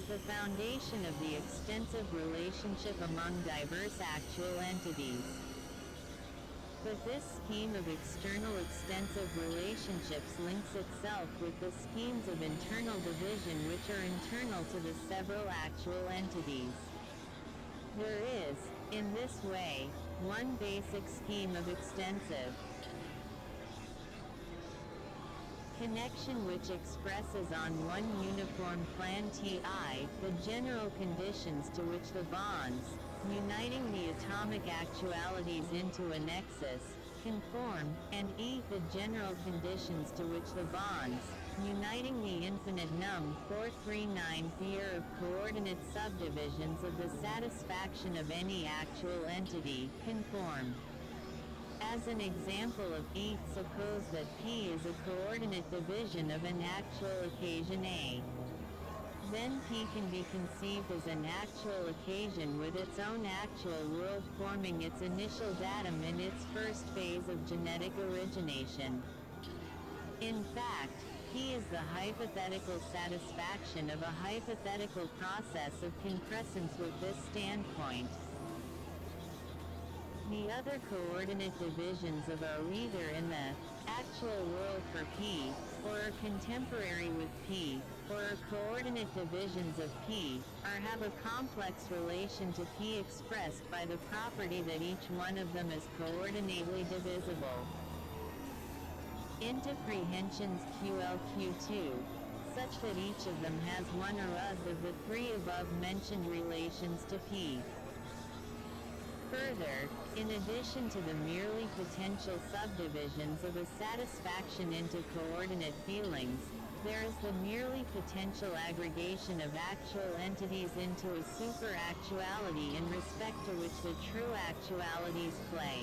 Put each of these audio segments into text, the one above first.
is the foundation of the extensive relationship among diverse actual entities. But this scheme of external extensive relationships links itself with the schemes of internal division which are internal to the several actual entities. There is, in this way, one basic scheme of extensive connection which expresses on one uniform plan Ti the general conditions to which the bonds, uniting the atomic actualities into a nexus, conform, and E the general conditions to which the bonds, uniting the infinite num 439 pair of coordinate subdivisions of the satisfaction of any actual entity, conform. As an example of E, suppose that P is a coordinate division of an actual occasion A. Then P can be conceived as an actual occasion with its own actual world forming its initial datum in its first phase of genetic origination. In fact, P is the hypothetical satisfaction of a hypothetical process of concrescence with this standpoint. The other coordinate divisions of are either in the actual world for P, or are contemporary with P, or are coordinate divisions of P, or have a complex relation to P expressed by the property that each one of them is coordinately divisible into prehensions QL/Q2, such that each of them has one or other of the three above-mentioned relations to P. Further, in addition to the merely potential subdivisions of a satisfaction into coordinate feelings, there is the merely potential aggregation of actual entities into a super-actuality in respect to which the true actualities play.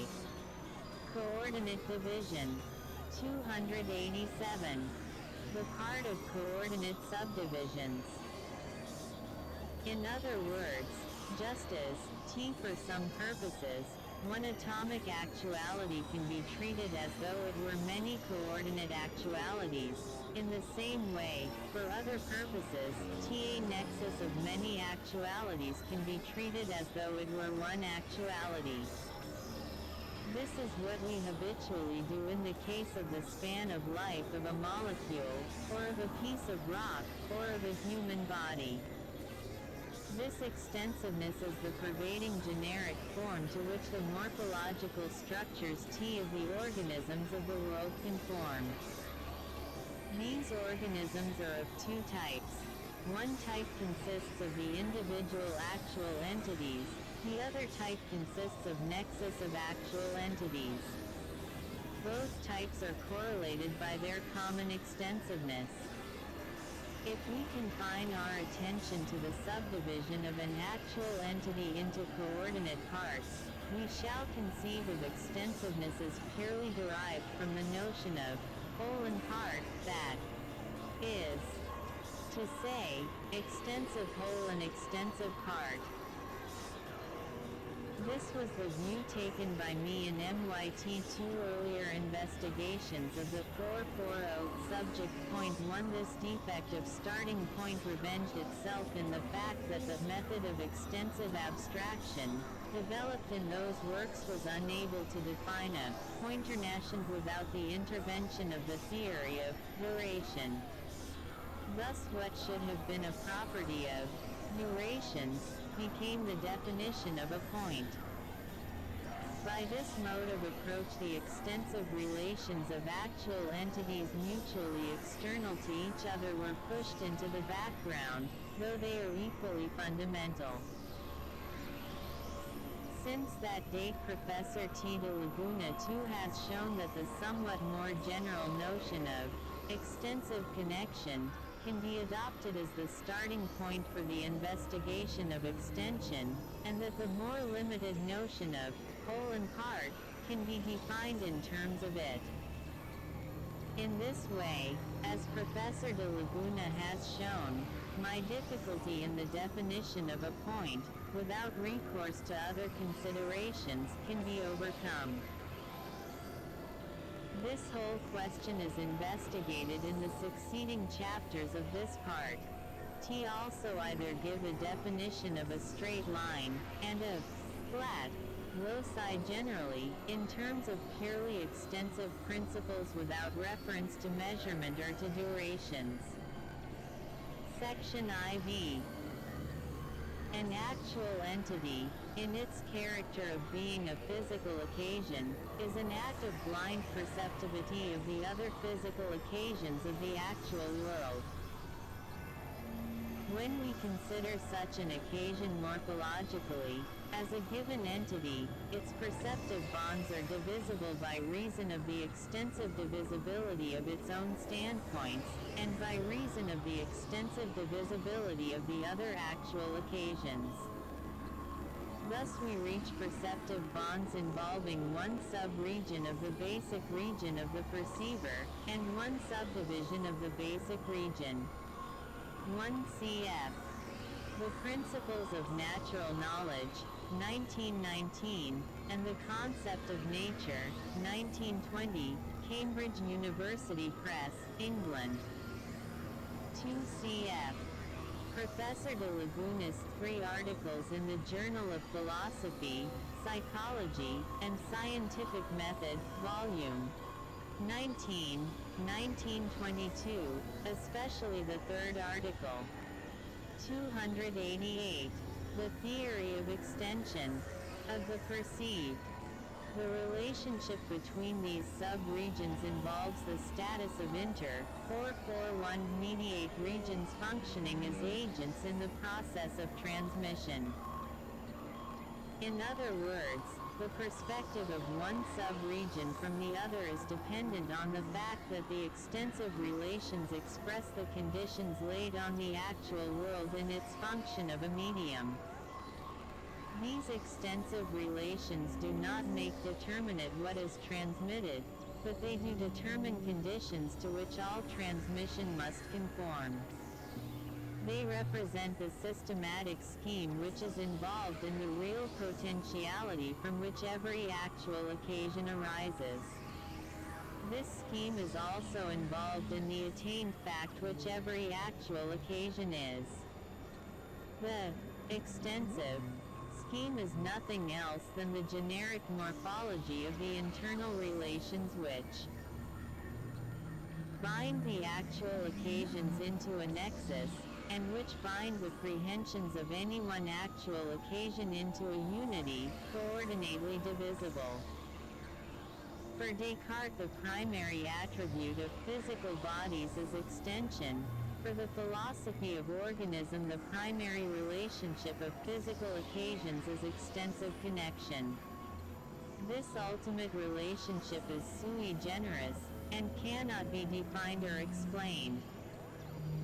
Coordinate division. 287. The part of coordinate subdivisions. In other words, just as, T for some purposes, one atomic actuality can be treated as though it were many coordinate actualities, in the same way, for other purposes, T a nexus of many actualities can be treated as though it were one actuality. This is what we habitually do in the case of the span of life of a molecule, or of a piece of rock, or of a human body. This extensiveness is the pervading generic form to which the morphological structures T of the organisms of the world conform. These organisms are of two types. One type consists of the individual actual entities, the other type consists of nexus of actual entities. Both types are correlated by their common extensiveness. If we confine our attention to the subdivision of an actual entity into coordinate parts, we shall conceive of extensiveness as purely derived from the notion of whole and part, that is to say, extensive whole and extensive part. This was the view taken by me in MYT2 earlier investigations of the 440 subject point 1. This defect of starting point revenged itself in the fact that the method of extensive abstraction, developed in those works, was unable to define a pointer nascent without the intervention of the theory of duration. Thus what should have been a property of durations became the definition of a point. By this mode of approach the extensive relations of actual entities mutually external to each other were pushed into the background, though they are equally fundamental. Since that date Professor T. de Laguna too has shown that the somewhat more general notion of extensive connection can be adopted as the starting point for the investigation of extension, and that the more limited notion of whole and part can be defined in terms of it. In this way, as Professor de Laguna has shown, my difficulty in the definition of a point, without recourse to other considerations, can be overcome. This whole question is investigated in the succeeding chapters of this part. T also either give a definition of a straight line, and of flat loci generally, in terms of purely extensive principles without reference to measurement or to durations. Section IV. An actual entity, in its character of being a physical occasion, is an act of blind perceptivity of the other physical occasions of the actual world. When we consider such an occasion morphologically, as a given entity, its perceptive bonds are divisible by reason of the extensive divisibility of its own standpoints, and by reason of the extensive divisibility of the other actual occasions. Thus we reach perceptive bonds involving one sub-region of the basic region of the perceiver, and one subdivision of the basic region. 1 cf. The Principles of Natural Knowledge, 1919, and The Concept of Nature, 1920, Cambridge University Press, England. 2 cf. Professor de Laguna's 3 articles in the Journal of Philosophy, Psychology, and Scientific Method, Volume 19, 1922, especially the 3rd article. 288. The Theory of Extension of the Perceived. The relationship between these sub-regions involves the status of 441 mediate regions functioning as agents in the process of transmission. In other words, the perspective of one sub-region from the other is dependent on the fact that the extensive relations express the conditions laid on the actual world in its function of a medium. These extensive relations do not make determinate what is transmitted, but they do determine conditions to which all transmission must conform. They represent the systematic scheme which is involved in the real potentiality from which every actual occasion arises. This scheme is also involved in the attained fact which every actual occasion is. The extensive scheme is nothing else than the generic morphology of the internal relations which bind the actual occasions into a nexus, and which bind the prehensions of any one actual occasion into a unity, coordinately divisible. For Descartes, the primary attribute of physical bodies is extension. For the philosophy of organism, the primary relationship of physical occasions is extensive connection. This ultimate relationship is sui generis, and cannot be defined or explained.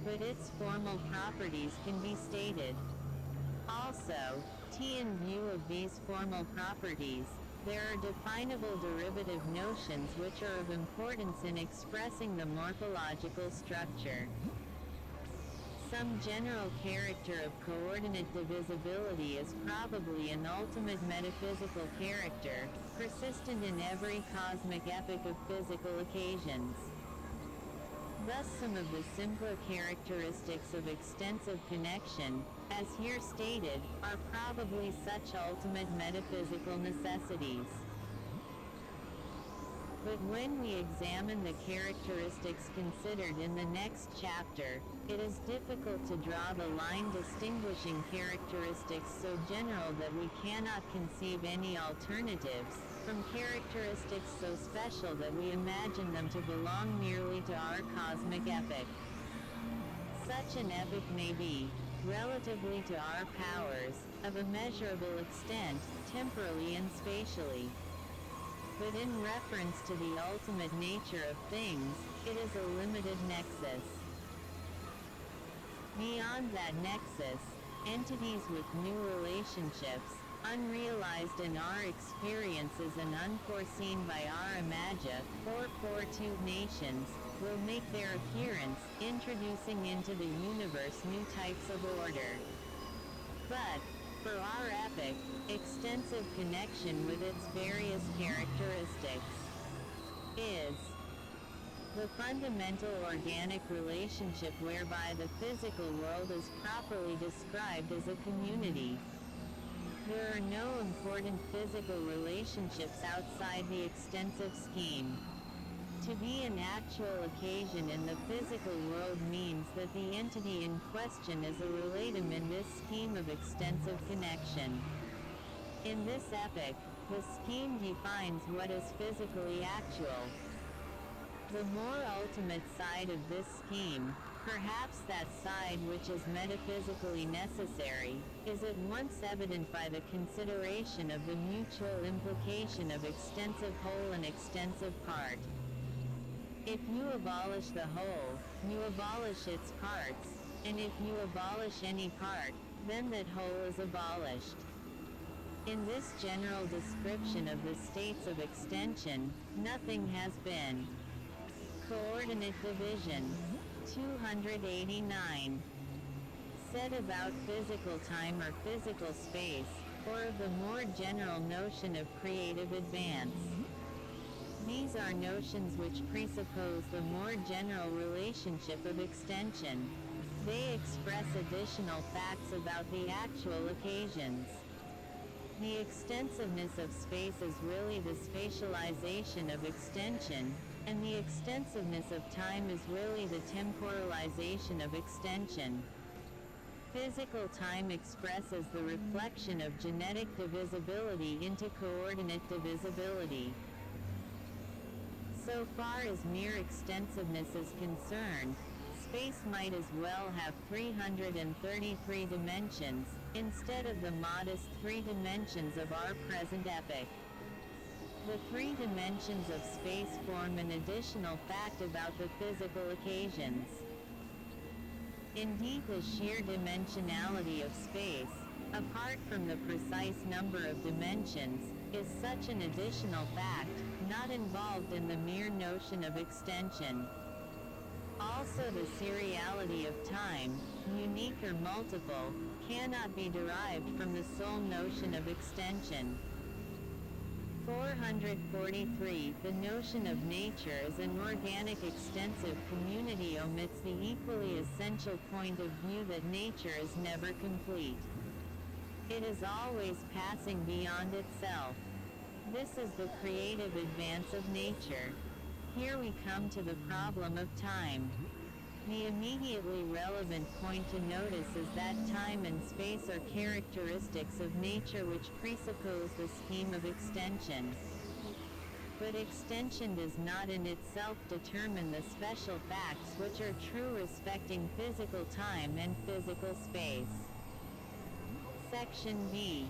But its formal properties can be stated. Also, in view of these formal properties, there are definable derivative notions which are of importance in expressing the morphological structure. Some general character of coordinate divisibility is probably an ultimate metaphysical character, persistent in every cosmic epoch of physical occasions. Thus some of the simpler characteristics of extensive connection, as here stated, are probably such ultimate metaphysical necessities. But when we examine the characteristics considered in the next chapter, it is difficult to draw the line distinguishing characteristics so general that we cannot conceive any alternatives, from characteristics so special that we imagine them to belong merely to our cosmic epoch. Such an epoch may be, relatively to our powers, of immeasurable extent, temporally and spatially. But in reference to the ultimate nature of things, it is a limited nexus. Beyond that nexus, entities with new relationships, unrealized in our experiences and unforeseen by our imagine, or fortuite nations, will make their appearance, introducing into the universe new types of order. But, for our epoch, extensive connection with its various characteristics is The fundamental organic relationship whereby the physical world is properly described as a community. There are no important physical relationships outside the extensive scheme. To be an actual occasion in the physical world means that the entity in question is a relatum in this scheme of extensive connection. In this epoch, the scheme defines what is physically actual. The more ultimate side of this scheme, perhaps that side which is metaphysically necessary, is at once evident by the consideration of the mutual implication of extensive whole and extensive part. If you abolish the whole, you abolish its parts, and if you abolish any part, then that whole is abolished. In this general description of the states of extension, nothing has been. Coordinate division. 289. Said about physical time or physical space, or of the more general notion of creative advance. These are notions which presuppose the more general relationship of extension. They express additional facts about the actual occasions. The extensiveness of space is really the spatialization of extension, and the extensiveness of time is really the temporalization of extension. Physical time expresses the reflection of genetic divisibility into coordinate divisibility. So far as mere extensiveness is concerned, space might as well have 333 dimensions, instead of the modest 3 dimensions of our present epoch. The 3 dimensions of space form an additional fact about the physical occasions. Indeed, the sheer dimensionality of space, apart from the precise number of dimensions, is such an additional fact, not involved in the mere notion of extension. Also, the seriality of time, unique or multiple, cannot be derived from the sole notion of extension. 443. The notion of nature as an organic extensive community omits the equally essential point of view that nature is never complete. It is always passing beyond itself. This is the creative advance of nature. Here we come to the problem of time. The immediately relevant point to notice is that time and space are characteristics of nature which presuppose the scheme of extension. But extension does not in itself determine the special facts which are true respecting physical time and physical space. Section B.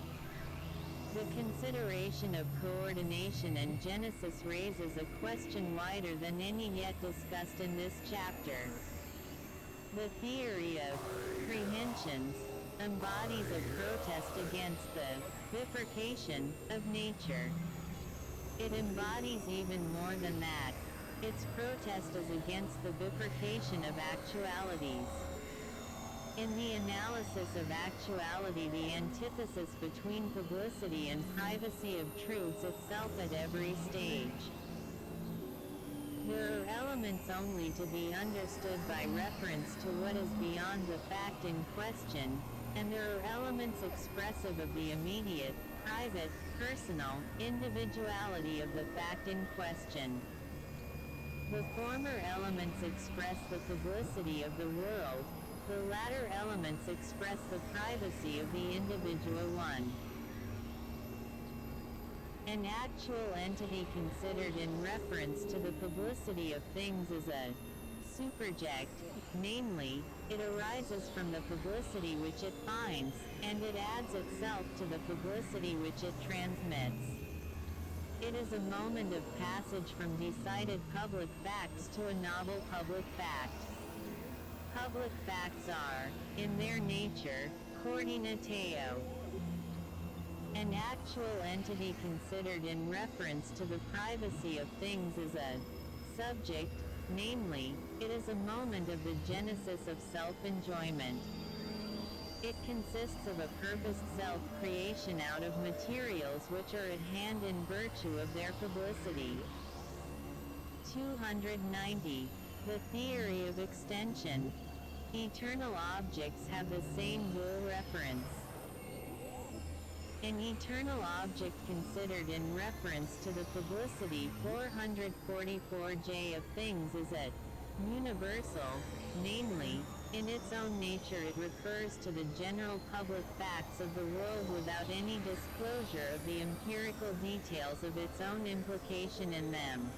The consideration of coordination and genesis raises a question wider than any yet discussed in this chapter. The theory of prehensions embodies a protest against the bifurcation of nature. It embodies even more than that. Its protest is against the bifurcation of actualities. In the analysis of actuality, the antithesis between publicity and privacy obtrudes itself at every stage. There are elements only to be understood by reference to what is beyond the fact in question, and there are elements expressive of the immediate, private, personal, individuality of the fact in question. The former elements express the publicity of the world, the latter elements express the privacy of the individual one. An actual entity considered in reference to the publicity of things is a superject, namely, it arises from the publicity which it finds, and it adds itself to the publicity which it transmits. It is a moment of passage from decided public facts to a novel public fact. Public facts are, in their nature, coordinateo. An actual entity considered in reference to the privacy of things is a subject, namely, it is a moment of the genesis of self-enjoyment. It consists of a purposed self-creation out of materials which are at hand in virtue of their publicity. 290. The theory of extension. Eternal objects have the same Boole reference. An eternal object considered in reference to the publicity 444J of things is a universal, namely, in its own nature it refers to the general public facts of the world without any disclosure of the empirical details of its own implication in them.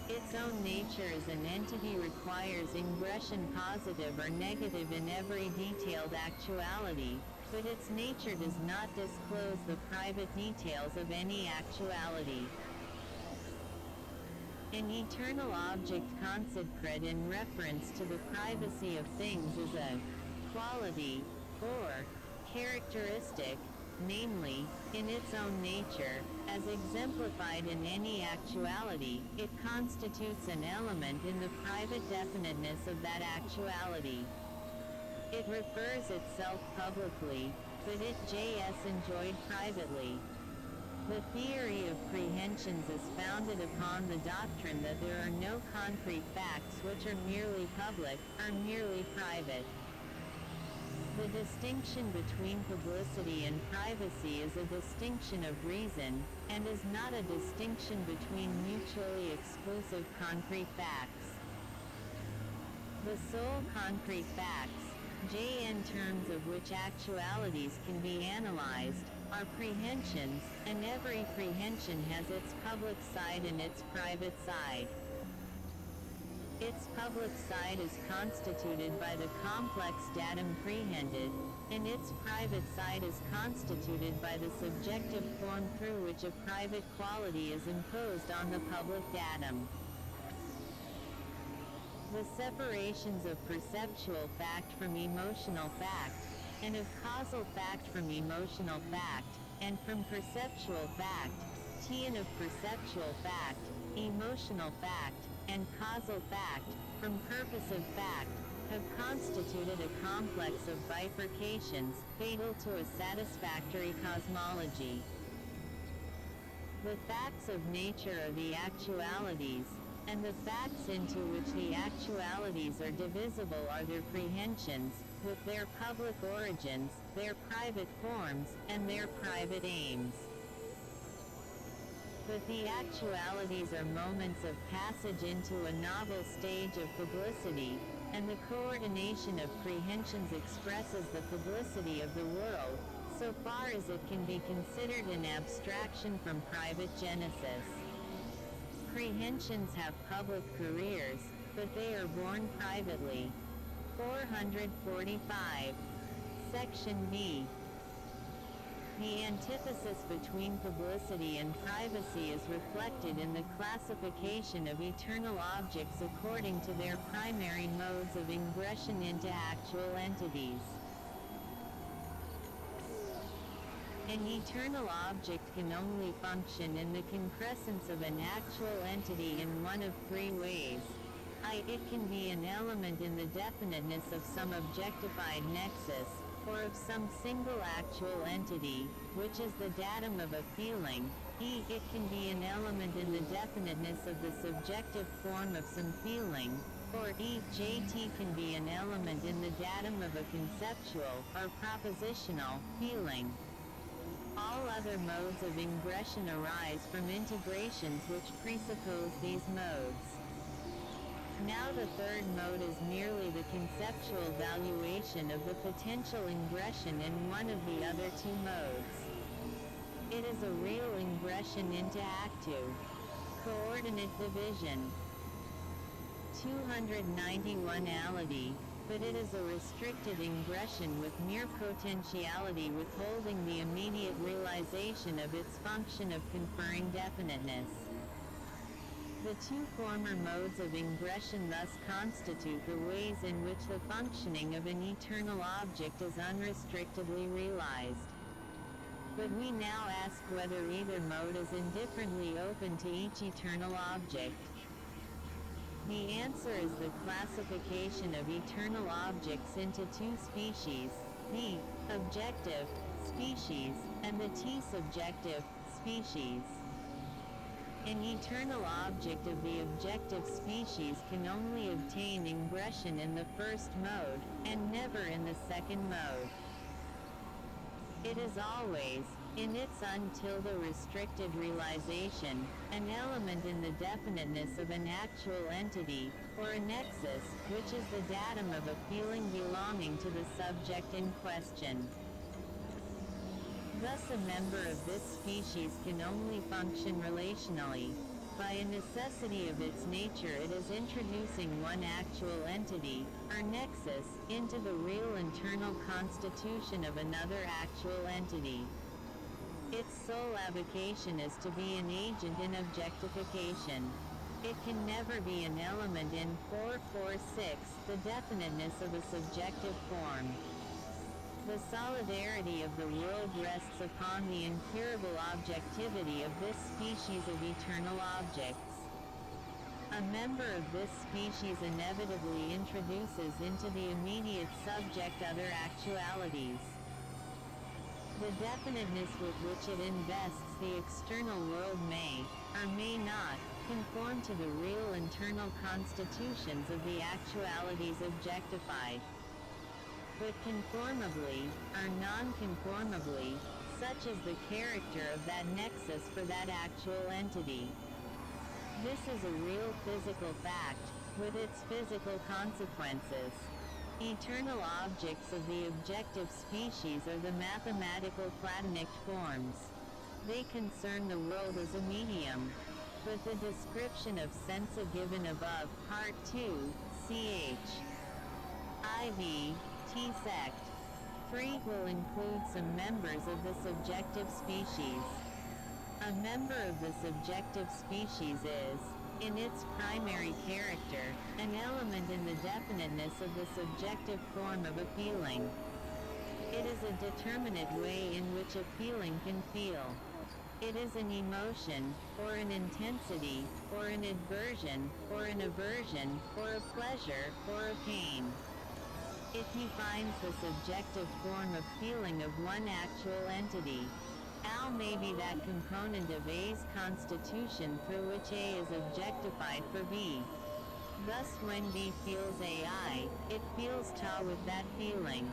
Its own nature as an entity requires ingression positive or negative in every detailed actuality, but its nature does not disclose the private details of any actuality. An eternal object consecrate in reference to the privacy of things is a quality, or characteristic, namely, in its own nature, as exemplified in any actuality, it constitutes an element in the private definiteness of that actuality. It refers itself publicly, but it is enjoyed privately. The theory of prehensions is founded upon the doctrine that there are no concrete facts which are merely public, or merely private. The distinction between publicity and privacy is a distinction of reason, and is not a distinction between mutually exclusive concrete facts. The sole concrete facts, in terms of which actualities can be analyzed, are prehensions, and every prehension has its public side and its private side. Its public side is constituted by the complex datum prehended, and its private side is constituted by the subjective form through which a private quality is imposed on the public datum. The separations of perceptual fact from emotional fact, and of causal fact from emotional fact, and from perceptual fact, and of perceptual fact, emotional fact, and causal fact, from purposive fact, have constituted a complex of bifurcations, fatal to a satisfactory cosmology. The facts of nature are the actualities, and the facts into which the actualities are divisible are their prehensions, with their public origins, their private forms, and their private aims. But the actualities are moments of passage into a novel stage of publicity, and the coordination of prehensions expresses the publicity of the world, so far as it can be considered an abstraction from private genesis. Prehensions have public careers, but they are born privately. 445. Section B. The antithesis between publicity and privacy is reflected in the classification of eternal objects according to their primary modes of ingression into actual entities. An eternal object can only function in the concrescence of an actual entity in one of three ways. It can be an element in the definiteness of some objectified nexus, or of some single actual entity, which is the datum of a feeling. It can be an element in the definiteness of the subjective form of some feeling, or JT can be an element in the datum of a conceptual, or propositional, feeling. All other modes of ingression arise from integrations which presuppose these modes. Now the third mode is merely the conceptual valuation of the potential ingression in one of the other two modes. It is a real ingression into actu. Coordinate division. 291ality, but it is a restricted ingression with mere potentiality withholding the immediate realization of its function of conferring definiteness. The two former modes of ingression thus constitute the ways in which the functioning of an eternal object is unrestrictedly realized. But we now ask whether either mode is indifferently open to each eternal object. The answer is the classification of eternal objects into two species, the objective species, and the T-subjective species. An eternal object of the objective species can only obtain ingression in the first mode, and never in the second mode. It is always, in its until the restricted realization, an element in the definiteness of an actual entity, or a nexus, which is the datum of a feeling belonging to the subject in question. Thus a member of this species can only function relationally. By a necessity of its nature it is introducing one actual entity, or nexus, into the real internal constitution of another actual entity. Its sole avocation is to be an agent in objectification. It can never be an element in 446, the definiteness of a subjective form. The solidarity of the world rests upon the incurable objectivity of this species of eternal objects. A member of this species inevitably introduces into the immediate subject other actualities. The definiteness with which it invests the external world may, or may not, conform to the real internal constitutions of the actualities objectified. But conformably, or non-conformably, such is the character of that nexus for that actual entity. This is a real physical fact, with its physical consequences. Eternal objects of the objective species are the mathematical Platonic forms. They concern the world as a medium. But the description of sensa given above, Part 2, ch. IV. T sect 3 will include some members of the subjective species. A member of the subjective species is, in its primary character, an element in the definiteness of the subjective form of a feeling. It is a determinate way in which a feeling can feel. It is an emotion, or an intensity, or an aversion, or an aversion, or a pleasure, or a pain. It defines the subjective form of feeling of one actual entity. Al may be that component of A's constitution through which A is objectified for B. Thus when B feels AI, it feels Ta with that feeling.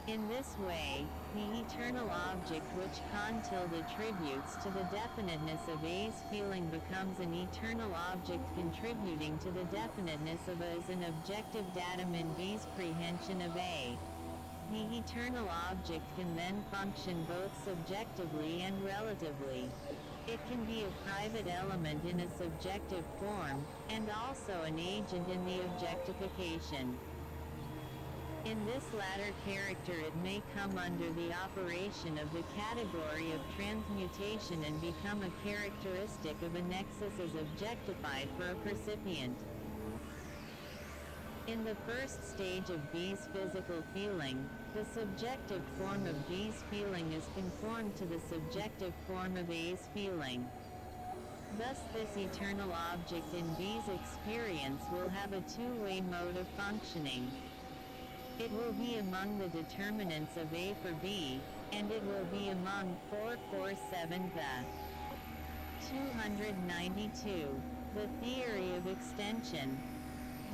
In this way, the eternal object which Kant attributes to the definiteness of A's feeling becomes an eternal object contributing to the definiteness of A as an objective datum in B's prehension of A. The eternal object can then function both subjectively and relatively. It can be a private element in a subjective form, and also an agent in the objectification. In this latter character it may come under the operation of the category of transmutation and become a characteristic of a nexus as objectified for a percipient. In the first stage of B's physical feeling, the subjective form of B's feeling is conformed to the subjective form of A's feeling. Thus this eternal object in B's experience will have a two-way mode of functioning. It will be among the determinants of A for B, and it will be among 447 the 292, the theory of extension.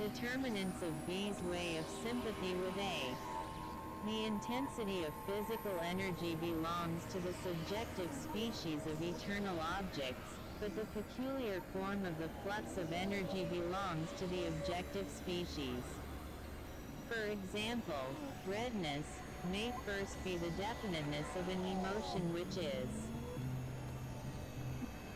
Determinants of B's way of sympathy with A. The intensity of physical energy belongs to the subjective species of eternal objects, but the peculiar form of the flux of energy belongs to the objective species. For example, redness may first be the definiteness of an emotion which is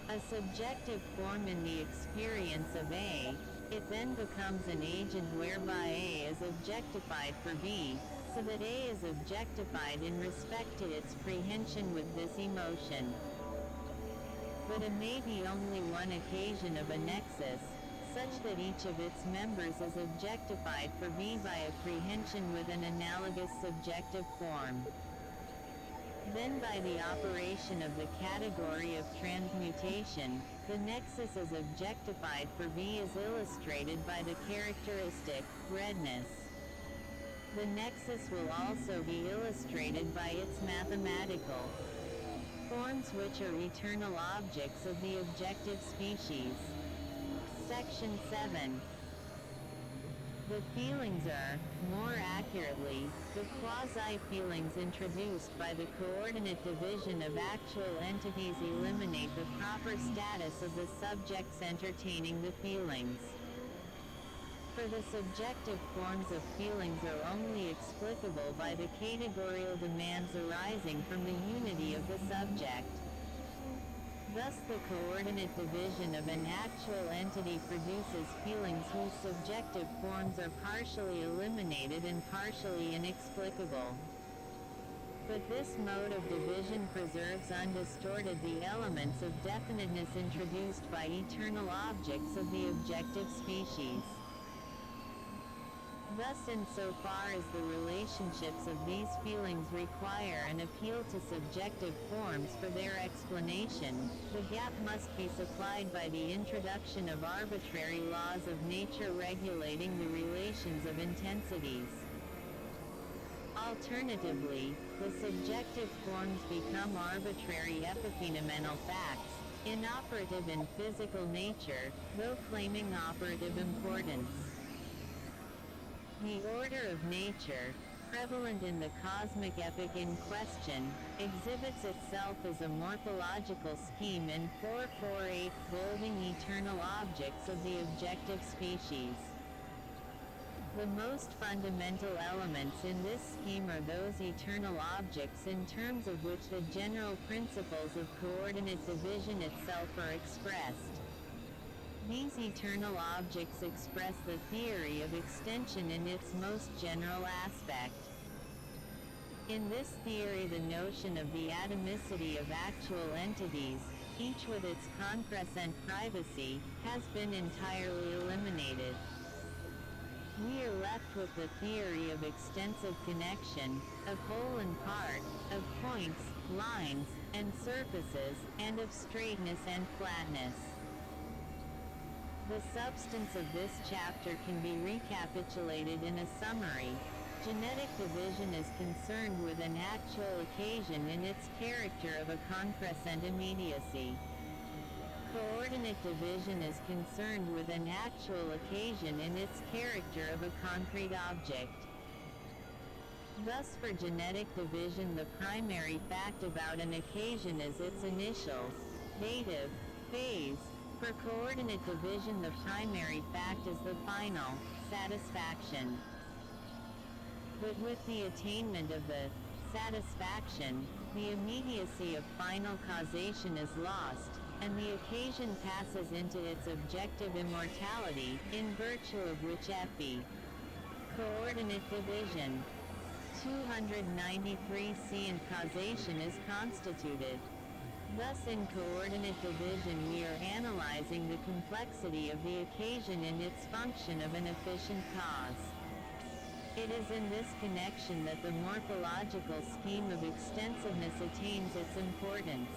a subjective form in the experience of A. It then becomes an agent whereby A is objectified for B, so that A is objectified in respect to its prehension with this emotion. But it may be only one occasion of a nexus, such that each of its members is objectified for B by a prehension with an analogous subjective form. Then by the operation of the category of transmutation, the nexus as objectified for B is illustrated by the characteristic, redness. The nexus will also be illustrated by its mathematical Forms which are eternal objects of the objective species. Section 7. The feelings are, more accurately, the quasi-feelings introduced by the coordinate division of actual entities eliminate the proper status of the subjects entertaining the feelings. For the subjective forms of feelings are only explicable by the categorical demands arising from the unity of the subject. Thus the coordinate division of an actual entity produces feelings whose subjective forms are partially eliminated and partially inexplicable. But this mode of division preserves undistorted the elements of definiteness introduced by eternal objects of the objective species. Thus insofar as the relationships of these feelings require an appeal to subjective forms for their explanation, the gap must be supplied by the introduction of arbitrary laws of nature regulating the relations of intensities. Alternatively, the subjective forms become arbitrary epiphenomenal facts, inoperative in physical nature, though claiming operative importance. The order of nature, prevalent in the cosmic epoch in question, exhibits itself as a morphological scheme in 448 folding eternal objects of the objective species. The most fundamental elements in this scheme are those eternal objects in terms of which the general principles of coordinate division itself are expressed. These eternal objects express the theory of extension in its most general aspect. In this theory the notion of the atomicity of actual entities, each with its concrescent privacy, has been entirely eliminated. We are left with the theory of extensive connection, of whole and part, of points, lines, and surfaces, and of straightness and flatness. The substance of this chapter can be recapitulated in a summary. Genetic division is concerned with an actual occasion in its character of a concrescent immediacy. Coordinate division is concerned with an actual occasion in its character of a concrete object. Thus for genetic division the primary fact about an occasion is its initial, dative, phase. For coordinate division the primary fact is the final, satisfaction. But with the attainment of the satisfaction, the immediacy of final causation is lost, and the occasion passes into its objective immortality, in virtue of which coordinate division 293c and causation is constituted. Thus in coordinate division we are analyzing the complexity of the occasion in its function of an efficient cause. It is in this connection that the morphological scheme of extensiveness attains its importance.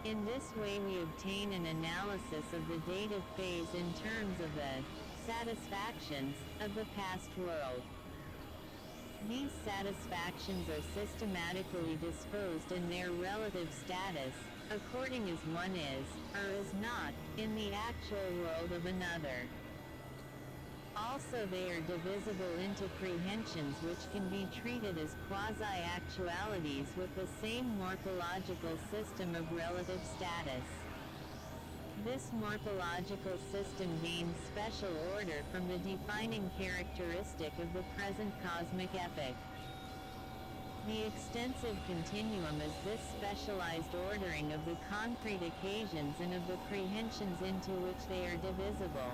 In this way we obtain an analysis of the dative phase in terms of the satisfactions of the past world. These satisfactions are systematically disposed in their relative status, according as one is, or is not, in the actual world of another. Also they are divisible into prehensions which can be treated as quasi-actualities with the same morphological system of relative status. This morphological system gains special order from the defining characteristic of the present cosmic epoch. The extensive continuum is this specialized ordering of the concrete occasions and of the prehensions into which they are divisible.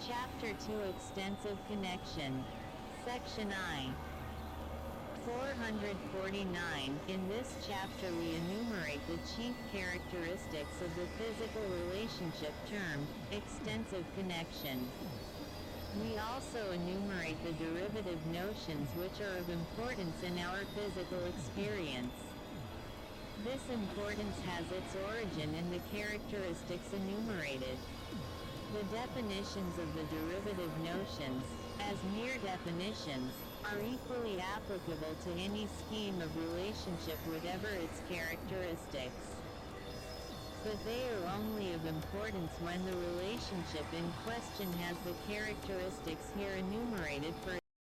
Chapter 2 Extensive Connection. Section I. 449. In this chapter we enumerate the chief characteristics of the physical relationship termed extensive connection. We also enumerate the derivative notions which are of importance in our physical experience. This importance has its origin in the characteristics enumerated. The definitions of the derivative notions, as mere definitions, are equally applicable to any scheme of relationship whatever its characteristics. But they are only of importance when the relationship in question has the characteristics here enumerated. For